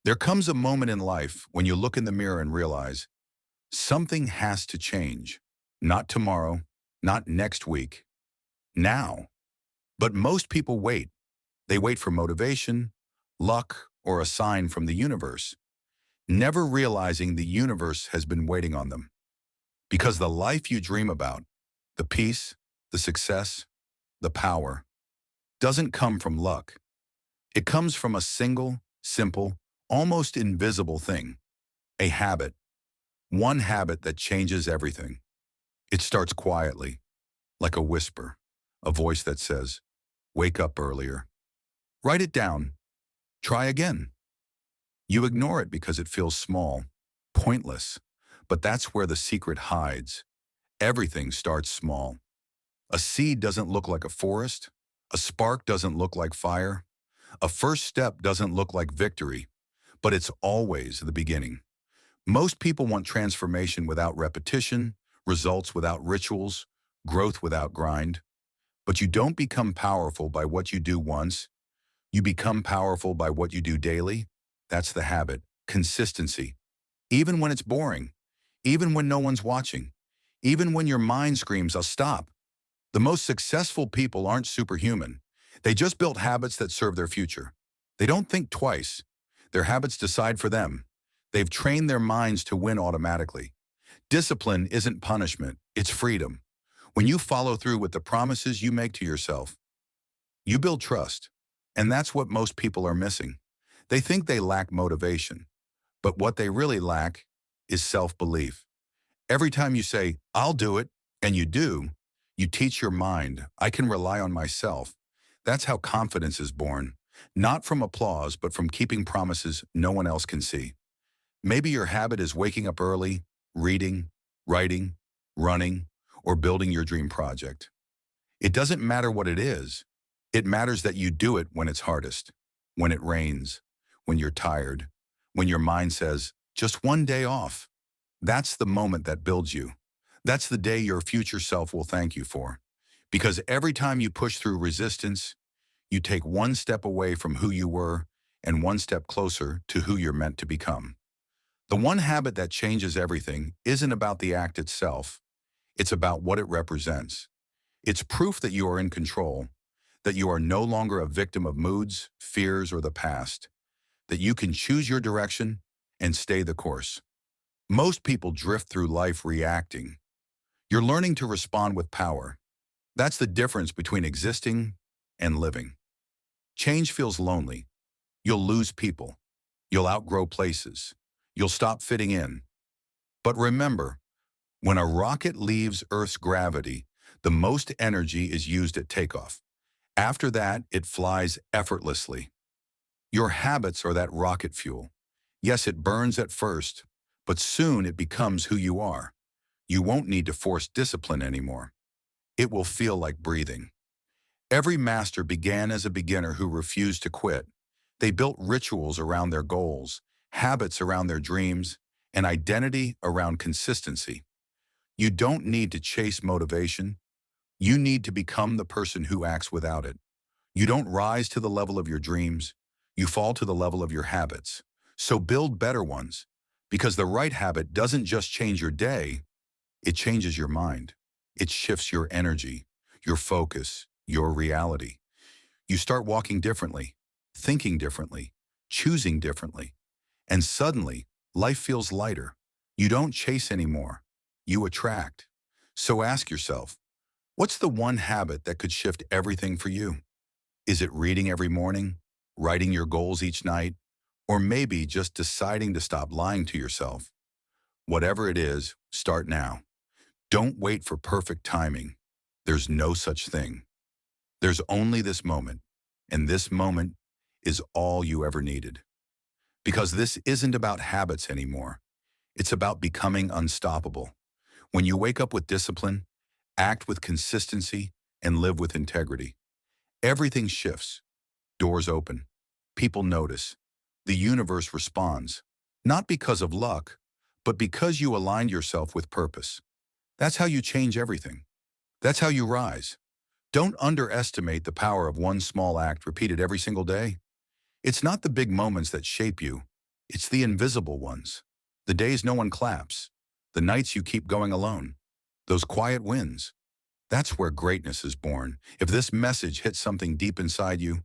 There comes a moment in life when you look in the mirror and realize something has to change. Not tomorrow, not next week, now. But most people wait. They wait for motivation, luck, or a sign from the universe, never realizing the universe has been waiting on them. Because the life you dream about, the peace, the success, the power, doesn't come from luck. It comes from a single, simple, almost invisible thing, a habit. One habit that changes everything. It starts quietly, like a whisper, a voice that says, wake up earlier. Write it down. Try again. You ignore it because it feels small, pointless, but that's where the secret hides. Everything starts small. A seed doesn't look like a forest. A spark doesn't look like fire. A first step doesn't look like victory, but it's always the beginning. Most people want transformation without repetition, results without rituals, growth without grind. But you don't become powerful by what you do once. You become powerful by what you do daily. That's the habit. Consistency. Even when it's boring. Even when no one's watching. Even when your mind screams, I'll stop. The most successful people aren't superhuman. They just built habits that serve their future. They don't think twice. Their habits decide for them. They've trained their minds to win automatically. Discipline isn't punishment, it's freedom. When you follow through with the promises you make to yourself, you build trust. And that's what most people are missing. They think they lack motivation, but what they really lack is self-belief. Every time you say, I'll do it, and you do, you teach your mind, I can rely on myself. That's how confidence is born, not from applause, but from keeping promises no one else can see. Maybe your habit is waking up early, reading, writing, running, or building your dream project. It doesn't matter what it is. It matters that you do it when it's hardest, when it rains, when you're tired, when your mind says, just one day off. That's the moment that builds you. That's the day your future self will thank you for. Because every time you push through resistance, you take one step away from who you were and one step closer to who you're meant to become. The one habit that changes everything isn't about the act itself. It's about what it represents. It's proof that you are in control, that you are no longer a victim of moods, fears, or the past, that you can choose your direction and stay the course. Most people drift through life reacting. You're learning to respond with power. That's the difference between existing and living. Change feels lonely. You'll lose people. You'll outgrow places. You'll stop fitting in. But remember, when a rocket leaves Earth's gravity, the most energy is used at takeoff. After that, it flies effortlessly. Your habits are that rocket fuel. Yes, it burns at first, but soon it becomes who you are. You won't need to force discipline anymore. It will feel like breathing. Every master began as a beginner who refused to quit. They built rituals around their goals, habits around their dreams, and identity around consistency. You don't need to chase motivation. You need to become the person who acts without it. You don't rise to the level of your dreams. You fall to the level of your habits. So build better ones, because the right habit doesn't just change your day, it changes your mind. It shifts your energy, your focus, your reality. You start walking differently, thinking differently, choosing differently, and suddenly life feels lighter. You don't chase anymore. You attract. So ask yourself, what's the one habit that could shift everything for you? Is it reading every morning, writing your goals each night, or maybe just deciding to stop lying to yourself? Whatever it is, start now. Don't wait for perfect timing. There's no such thing. There's only this moment, and this moment is all you ever needed. Because this isn't about habits anymore. It's about becoming unstoppable. When you wake up with discipline, act with consistency, and live with integrity, everything shifts. Doors open. People notice. The universe responds. Not because of luck, but because you aligned yourself with purpose. That's how you change everything. That's how you rise. Don't underestimate the power of one small act repeated every single day. It's not the big moments that shape you. It's the invisible ones. The days no one claps. The nights you keep going alone. Those quiet wins. That's where greatness is born. If this message hits something deep inside you,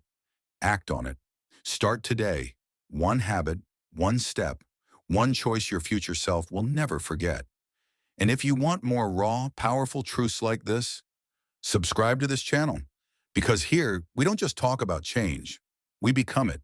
act on it. Start today. One habit, one step, one choice your future self will never forget. And if you want more raw, powerful truths like this, subscribe to this channel. Because here, we don't just talk about change. We become it.